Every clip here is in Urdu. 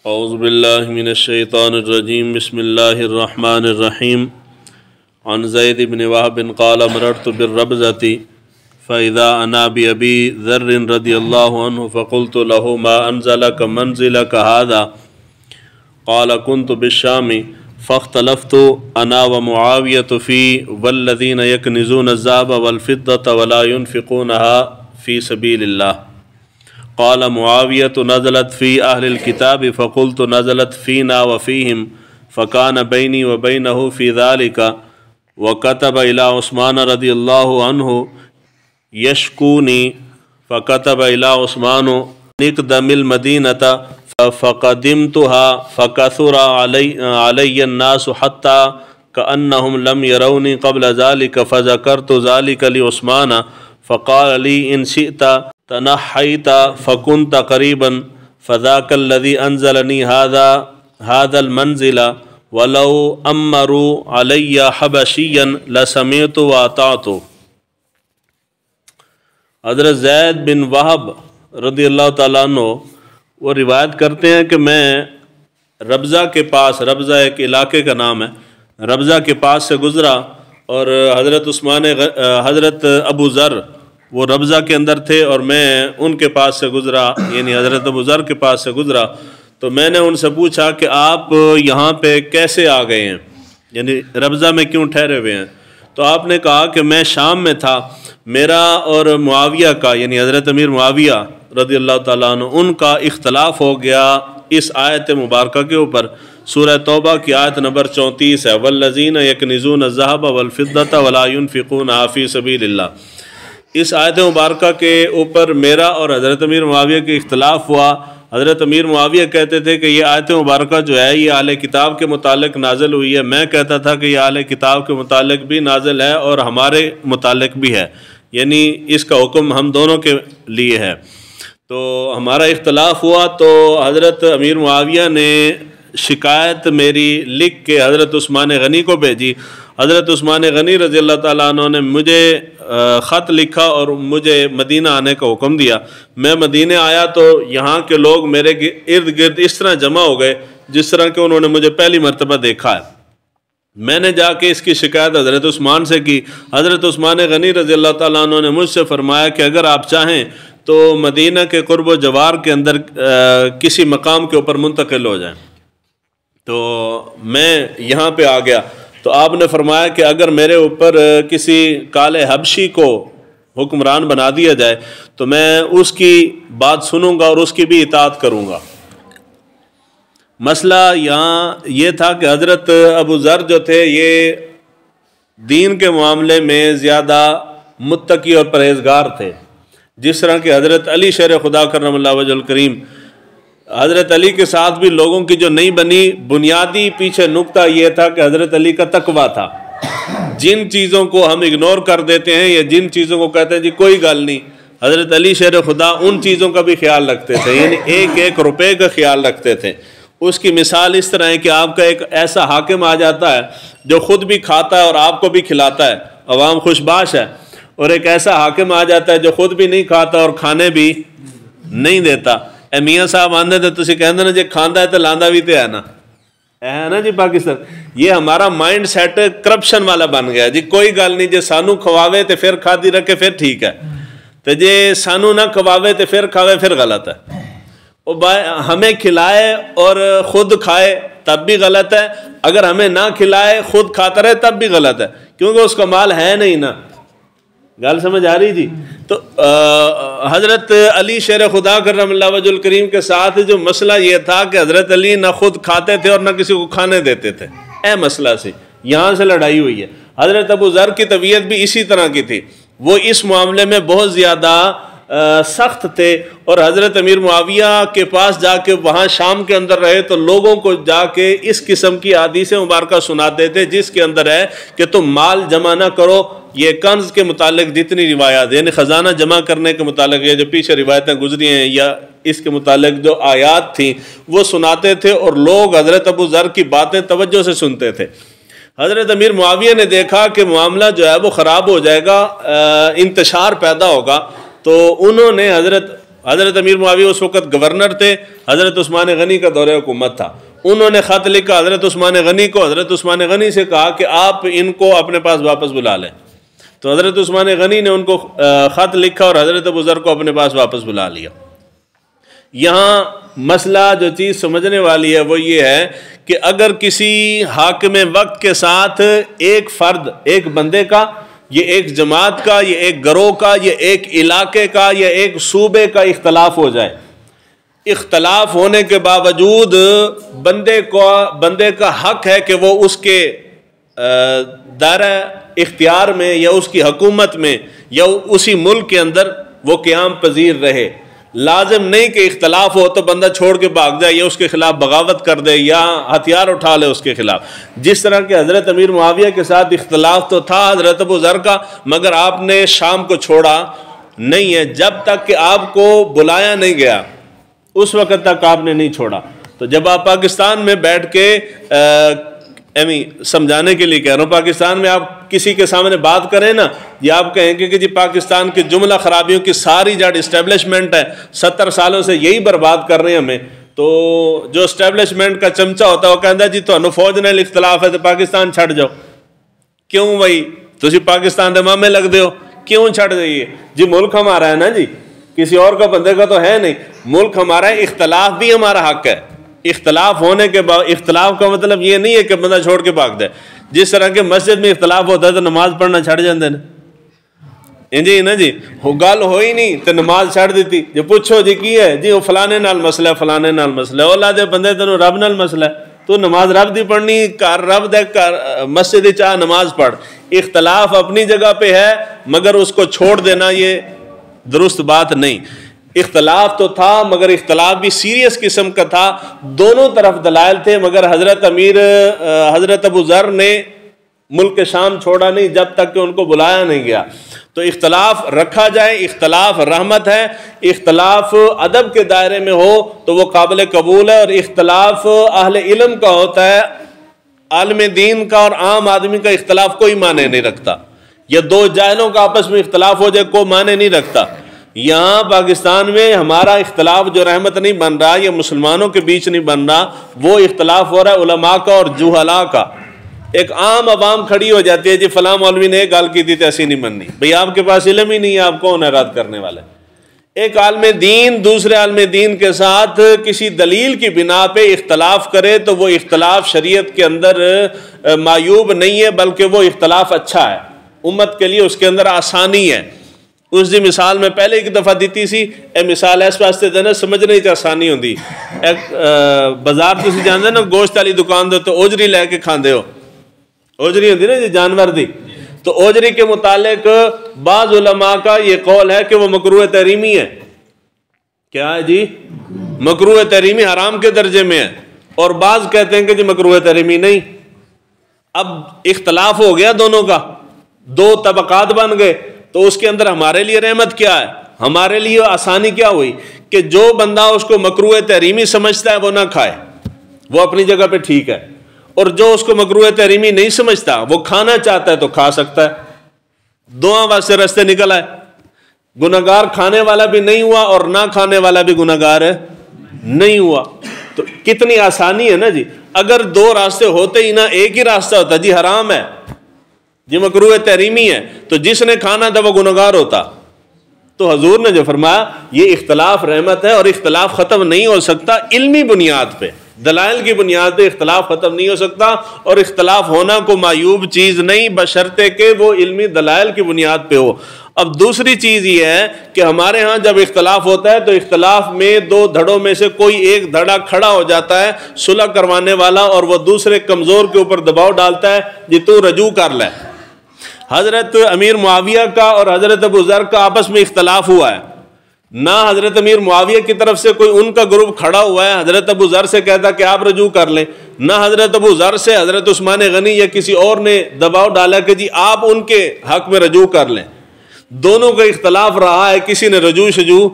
اعوذ باللہ من الشیطان الرجیم بسم اللہ الرحمن الرحیم عن زید بن وہب قال مررت بالربزة فإذا أنا بأبي ذر رضی اللہ عنہ فقلت له ما أنزلك منزلك هذا قال كنت بالشام فاختلفت أنا ومعاوية في والذين يكنزون الذهب والفضة ولا ينفقونها في سبيل الله قال معاوية نزلت في أهل الكتاب فقلت نزلت فينا وفيهم فكان بيني وبينه في ذلك وكتب إلى عثمان رضي الله عنه يشكوني فكتب إلى عثمان نقدم المدينة فقدمتها فكثر علي الناس حتى كأنهم لم يروني قبل ذلك فذكرت ذلك لعثمان فقال لي إن شئت تنحيت فكنت قريبا فذاك الذي أنزلني هذا المنزل ولو أمروا علي حبشيا لسمعت وأطعت۔ حضرت زید بن وہب رضی اللہ تعالیٰ عنہ وہ روایت کرتے ہیں کہ میں ربضہ کے پاس، ربضہ ایک علاقے کا نام ہے، ربضہ کے پاس سے گزرا اور حضرت ابو ذر وہ ربضہ کے اندر تھے اور میں ان کے پاس سے گزرا، یعنی حضرت ابو ذر کے پاس سے گزرا تو میں نے ان سے پوچھا کہ آپ یہاں پہ کیسے آ گئے ہیں، یعنی ربضہ میں کیوں ٹھہرے ہوئے ہیں؟ تو آپ نے کہا کہ میں شام میں تھا، میرا اور معاویہ کا یعنی حضرت امیر معاویہ رضی اللہ تعالیٰ عنہ ان کا اختلاف ہو گیا اس آیت مبارکہ کے اوپر۔ سورہ توبہ کی آیت نمبر 34 ہے وَالَّذِينَ يَكْنِزُونَ الذَّهَبَ وَالْفِضَّةَ وَلَا يُنْفِقُونَهَا فِي سَبِيلِ اللَّهِ۔ اس آیت مبارکہ کے اوپر میرا اور حضرت امیر معاویہ کے اختلاف ہوا۔ حضرت امیر معاویہ کہتے تھے کہ یہ آیت مبارکہ جو ہے یہ اہل کتاب کے متعلق نازل ہوئی ہے، میں کہتا تھا کہ یہ اہل کتاب کے متعلق بھی نازل ہے اور ہمارے متعلق بھی ہے، یعنی اس کا حکم ہم دونوں کے لیے ہے۔ تو ہمارا اختلاف ہوا تو حضرت امیر معاویہ نے شکایت میری لکھ کے حضرت عثمان غنی کو بھیجی۔ حضرت عثمان غنی رضی اللہ تعالیٰ عنہ نے مجھے خط لکھا اور مجھے مدینہ آنے کا حکم دیا۔ میں مدینہ آیا تو یہاں کے لوگ میرے ارد گرد اس طرح جمع ہو گئے جس طرح کہ انہوں نے مجھے پہلی مرتبہ دیکھا ہے۔ میں نے جا کے اس کی شکایت حضرت عثمان سے کی۔ حضرت عثمان غنی رضی اللہ تعالیٰ عنہ نے مجھ سے فرمایا کہ اگر آپ چاہیں تو مدینہ کے قرب و جوار کے اندر کسی مقام کے اوپر منتقل ہو جائیں۔ تو میں یہاں پہ آ گیا تو آپ نے فرمایا کہ اگر میرے اوپر کسی کالے حبشی کو حکمران بنا دیا جائے تو میں اس کی بات سنوں گا اور اس کی بھی اطاعت کروں گا۔ مسئلہ یہاں یہ تھا کہ حضرت ابو ذر جو تھے یہ دین کے معاملے میں زیادہ متقی اور پرہیزگار تھے، جس طرح کہ حضرت علی شیر خدا کرم اللہ وجہ الکریم، حضرت علی کے ساتھ بھی لوگوں کی جو نہیں بنی، بنیادی پیچھے نقطہ یہ تھا کہ حضرت علی کا تقویٰ تھا۔ جن چیزوں کو ہم اگنور کر دیتے ہیں یا جن چیزوں کو کہتے ہیں جی کوئی گل نہیں، حضرت علی شیر خدا ان چیزوں کا بھی خیال رکھتے تھے، یعنی ایک ایک روپے کا خیال رکھتے تھے۔ اس کی مثال اس طرح ہے کہ آپ کا ایک ایسا حاکم آ جاتا ہے جو خود بھی کھاتا ہے اور آپ کو بھی کھلاتا ہے، عوام خوش باش ہے، اور ایک ایسا حاکم آ جاتا ہے جو خود بھی نہیں کھاتا اور کھانے بھی نہیں دیتا۔ اے میاں صاحب آندے تھے تسی کہندے نا جی کھاندا ہے تو لاندا بھی تے ہے نا جی پاکستان۔ یہ ہمارا مائنڈ سیٹ کرپشن والا بن گیا جی، کوئی گل نہیں جی سانو کھواوے تے پھر کھادی رکھے پھر ٹھیک ہے، تے جی سانو نہ کھواوے تے پھر کھاوے پھر غلط ہے۔ ہمیں کھلائے اور خود کھائے تب بھی غلط ہے، اگر ہمیں نہ کھلائے خود کھاتا رہے تب بھی غلط ہے، کیونکہ اس کا مال ہے نہیں نا۔ گل سمجھ آ رہی جی؟ تو حضرت علی شیر خدا کرم اللہ وجہ الکریم کے ساتھ جو مسئلہ یہ تھا کہ حضرت علی نہ خود کھاتے تھے اور نہ کسی کو کھانے دیتے تھے، مسئلہ سے یہاں سے لڑائی ہوئی ہے۔ حضرت ابو ذر کی طبیعت بھی اسی طرح کی تھی، وہ اس معاملے میں بہت زیادہ سخت تھے، اور حضرت امیر معاویہ کے پاس جا کے وہاں شام کے اندر رہے تو لوگوں کو جا کے اس قسم کی احادیث مبارکہ سناتے تھے جس کے اندر ہے کہ تم مال جمع نہ کرو۔ یہ کنز کے متعلق جتنی روایات یعنی خزانہ جمع کرنے کے متعلق یہ جو پیچھے روایتیں گزری ہیں یا اس کے متعلق جو آیات تھیں وہ سناتے تھے، اور لوگ حضرت ابو ذر کی باتیں توجہ سے سنتے تھے۔ حضرت امیر معاویہ نے دیکھا کہ معاملہ جو ہے وہ خراب ہو جائے گا، انتشار پیدا ہوگا، تو انہوں نے حضرت حضرت امیر معاویہ اس وقت گورنر تھے، حضرت عثمان غنی کا دور حکومت تھا، انہوں نے خط لکھا حضرت عثمان غنی کو، حضرت عثمان غنی سے کہا کہ آپ ان کو اپنے پاس واپس بلا لیں، تو حضرت عثمان غنی نے ان کو خط لکھا اور حضرت ابو ذر کو اپنے پاس واپس بلا لیا۔ یہاں مسئلہ جو چیز سمجھنے والی ہے وہ یہ ہے کہ اگر کسی حاکم وقت کے ساتھ ایک فرد، ایک بندے کا، یہ ایک جماعت کا، یہ ایک گروہ کا، یہ ایک علاقے کا، یا ایک صوبے کا اختلاف ہو جائے، اختلاف ہونے کے باوجود بندے کا حق ہے کہ وہ اس کے دائرہ اختیار میں یا اس کی حکومت میں یا اسی ملک کے اندر وہ قیام پذیر رہے۔ لازم نہیں کہ اختلاف ہو تو بندہ چھوڑ کے بھاگ جائے یا اس کے خلاف بغاوت کر دے یا ہتھیار اٹھا لے اس کے خلاف۔ جس طرح کہ حضرت امیر معاویہ کے ساتھ اختلاف تو تھا حضرت ابو ذر کا، مگر آپ نے شام کو چھوڑا نہیں ہے، جب تک کہ آپ کو بلایا نہیں گیا اس وقت تک آپ نے نہیں چھوڑا۔ تو جب آپ پاکستان میں بیٹھ کے سمجھانے کے لیے کہہ رہا ہوں، پاکستان میں آپ کسی کے سامنے بات کریں نا، یا آپ کہیں گے کہ جی پاکستان کی جملہ خرابیوں کی ساری جڑ اسٹیبلشمنٹ ہے، 70 سالوں سے یہی برباد کر رہے ہیں ہمیں، تو جو اسٹیبلشمنٹ کا چمچہ ہوتا ہے وہ کہتا ہے جی تمہیں فوج نال اختلاف ہے تو پاکستان چھڑ جاؤ۔ کیوں بھائی تسی پاکستان دے مامے لگ دے ہو، کیوں چھڑ جائیے؟ جی ملک ہمارا ہے نا جی، کسی اور کا بندے کا تو ہے نہیں، ملک ہمارا ہے، اختلاف بھی ہمارا حق ہے۔ اختلاف ہونے کے بعد، اختلاف کا مطلب یہ نہیں ہے کہ بندہ چھوڑ کے بھاگ جائے۔ جس طرح کے مسجد میں اختلاف ہوتا ہے تو نماز پڑھنا چھڑ جاندے نا جی نا جی، وہ گل ہوئی نہیں تو نماز چھڑ دیتی۔ جو پوچھو جی کی ہے جی وہ فلانے نال مسئلہ ہے، فلانے نال مسئلہ ہے، اللہ دے بندے تینوں رب نال مسئلہ ہے، تو نماز رب دی پڑھنی، کر رب دے مسجد چاہ نماز پڑھ۔ اختلاف اپنی جگہ پہ ہے مگر اس کو چھوڑ دینا یہ درست بات نہیں۔ اختلاف تو تھا مگر اختلاف بھی سیریس قسم کا تھا، دونوں طرف دلائل تھے، مگر حضرت ابو ذر نے ملک شام چھوڑا نہیں جب تک کہ ان کو بلایا نہیں گیا۔ تو اختلاف رکھا جائے، اختلاف رحمت ہے، اختلاف ادب کے دائرے میں ہو تو وہ قابل قبول ہے، اور اختلاف اہل علم کا ہوتا ہے، عالم دین کا اور عام آدمی کا اختلاف کوئی معنی نہیں رکھتا، یا دو جاہلوں کا آپس میں اختلاف ہو جائے کوئی معنی نہیں رکھتا۔ یہاں پاکستان میں ہمارا اختلاف جو رحمت نہیں بن رہا یا مسلمانوں کے بیچ نہیں بن رہا، وہ اختلاف ہو رہا ہے علماء کا اور جہلاء کا۔ ایک عام عوام کھڑی ہو جاتی ہے جی فلاں مولوی نے ایک گل کی تھی تو ایسی نہیں مننی، بھئی آپ کے پاس علم ہی نہیں ہے، آپ کون ہے رد کرنے والے؟ ایک عالم دین دوسرے عالم دین کے ساتھ کسی دلیل کی بنا پہ اختلاف کرے تو وہ اختلاف شریعت کے اندر معیوب نہیں ہے، بلکہ وہ اختلاف اچھا ہے، امت کے لیے اس کے اندر آسانی ہے۔ اس دی مثال میں پہلے ایک دفعہ دیتی سی، اے مثال اس واسطے دینا سمجھنے چ آسانی ہوندی۔ ایک بازار تسی جاندے نا گوشت والی دکان دے تو اوجری لے کے کھاندے ہو، اوجری ہوندی نا جی جانور دی، تو اوجری کے متعلق بعض علماء کا یہ قول ہے کہ وہ مکروہ تحریمی ہے۔ کیا ہے جی؟ مکروہ تحریمی حرام کے درجے میں ہے، اور بعض کہتے ہیں کہ جی مکروہ تحریمی نہیں۔ اب اختلاف ہو گیا دونوں کا، دو طبقات بن گئے، تو اس کے اندر ہمارے لیے رحمت کیا ہے، ہمارے لیے آسانی کیا ہوئی کہ جو بندہ اس کو مکروہ تحریمی سمجھتا ہے وہ نہ کھائے، وہ اپنی جگہ پہ ٹھیک ہے، اور جو اس کو مکروہ تحریمی نہیں سمجھتا وہ کھانا چاہتا ہے تو کھا سکتا ہے، دونوں واسطے رستے نکل آئے، گناہگار کھانے والا بھی نہیں ہوا اور نہ کھانے والا بھی گناہگار ہے نہیں ہوا۔ تو کتنی آسانی ہے نا جی، اگر دو راستے ہوتے ہی نہ ایک ہی راستہ ہوتا جی حرام ہے جی مکروہ تحریمی ہے، تو جس نے کھانا تھا وہ گنہگار ہوتا۔ تو حضور نے جو فرمایا یہ اختلاف رحمت ہے، اور اختلاف ختم نہیں ہو سکتا علمی بنیاد پہ، دلائل کی بنیاد پہ اختلاف ختم نہیں ہو سکتا، اور اختلاف ہونا کو معیوب چیز نہیں بشرطے کہ وہ علمی دلائل کی بنیاد پہ ہو۔ اب دوسری چیز یہ ہے کہ ہمارے ہاں جب اختلاف ہوتا ہے تو اختلاف میں دو دھڑوں میں سے کوئی ایک دھڑا کھڑا ہو جاتا ہے صلح کروانے والا، اور وہ دوسرے کمزور کے اوپر دباؤ ڈالتا ہے جی تو رجوع کر لے۔ حضرت امیر معاویہ کا اور حضرت ابو ذر کا آپس میں اختلاف ہوا ہے، نہ حضرت امیر معاویہ کی طرف سے کوئی ان کا گروپ کھڑا ہوا ہے حضرت ابو ذر سے کہتا کہ آپ رجوع کر لیں، نہ حضرت ابو ذر سے حضرت عثمان غنی یا کسی اور نے دباؤ ڈالا کہ جی آپ ان کے حق میں رجوع کر لیں۔ دونوں کا اختلاف رہا ہے، کسی نے رجوع شجوع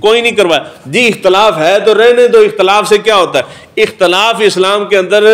کوئی نہیں کروایا۔ جی اختلاف ہے تو رہنے دو، اختلاف سے کیا ہوتا ہے؟ اختلاف اسلام کے اندر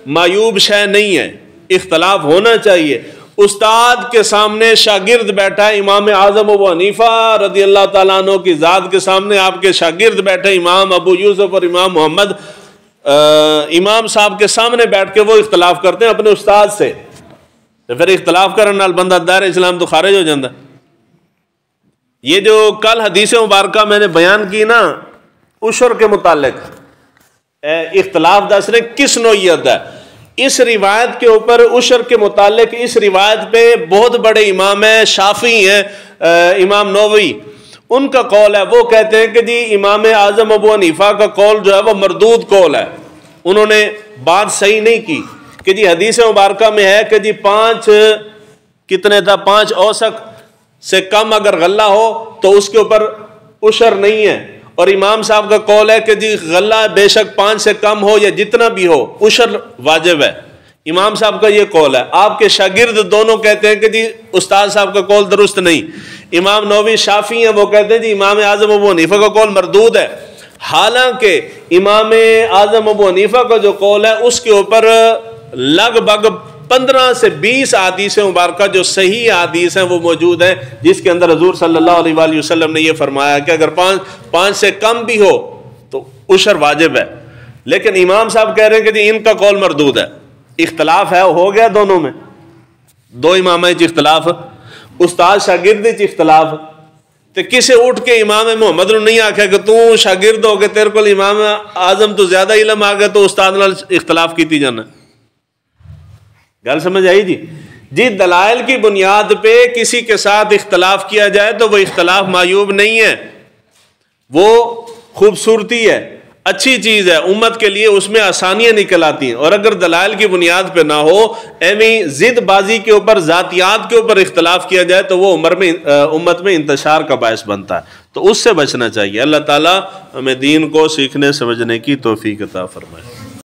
معیوب شے نہیں ہے، اختلاف ہونا چاہیے، استاد کے سامنے شاگرد بیٹھا ہے امام اعظم ابو حنیفہ رضی اللہ تعالیٰ عنہ کی ذات کے سامنے آپ کے شاگرد بیٹھے امام ابو یوسف اور امام محمد، امام صاحب کے سامنے بیٹھ کے وہ اختلاف کرتے ہیں اپنے استاد سے، تو پھر اختلاف کرنے نال بندہ دائرہ اسلام تو خارج ہو جاتا ہے۔ یہ جو کل حدیث مبارکہ میں نے بیان کی نا عشر کے متعلق، اختلاف دس رہے کس نوعیت ہے، اس روایت کے اوپر عشر کے متعلق اس روایت پہ بہت بڑے امام ہیں، شافعی ہیں، امام نووی، ان کا قول ہے، وہ کہتے ہیں کہ جی امام اعظم ابو حنیفہ کا قول جو ہے وہ مردود قول ہے، انہوں نے بات صحیح نہیں کی کہ جی حدیث مبارکہ میں ہے کہ جی 5 کتنے تھا 5 اوسق سے کم اگر غلہ ہو تو اس کے اوپر عشر نہیں ہے، اور امام صاحب کا قول ہے کہ جی غلہ بے شک 5 سے کم ہو یا جتنا بھی ہو عشر واجب ہے، امام صاحب کا یہ قول ہے۔ آپ کے شاگرد دونوں کہتے ہیں کہ جی استاد صاحب کا قول درست نہیں، امام نووی شافعی ہیں، وہ کہتے ہیں جی امام اعظم ابو حنیفہ کا قول مردود ہے، حالانکہ امام اعظم ابو حنیفہ کا جو قول ہے اس کے اوپر لگ بھگ 15 سے 20 احادیث مبارکہ جو صحیح احادیث ہیں وہ موجود ہیں، جس کے اندر حضور صلی اللہ علیہ وآلہ وسلم نے یہ فرمایا کہ اگر 5 سے کم بھی ہو تو عشر واجب ہے، لیکن امام صاحب کہہ رہے ہیں کہ جی ان کا قول مردود ہے۔ اختلاف ہے، ہو گیا دونوں میں، دو امامہ اختلاف، استاد شاگرد اختلاف، تو کسے اٹھ کے امام محمد نے نہیں آکھا کہ تو شاگرد ہو کے تیرے کو امام اعظم تو زیادہ علم آ گیا تو استاد نال اختلاف کیتی جانا، گل سمجھ آئی جی دلائل کی بنیاد پہ کسی کے ساتھ اختلاف کیا جائے تو وہ اختلاف معیوب نہیں ہے، وہ خوبصورتی ہے، اچھی چیز ہے، امت کے لیے اس میں آسانیاں نکل آتی ہیں، اور اگر دلائل کی بنیاد پہ نہ ہو، ایویں ضد بازی کے اوپر ذاتیات کے اوپر اختلاف کیا جائے تو وہ امت میں انتشار کا باعث بنتا ہے، تو اس سے بچنا چاہیے۔ اللہ تعالیٰ ہمیں دین کو سیکھنے سمجھنے کی توفیق عطا فرمائے۔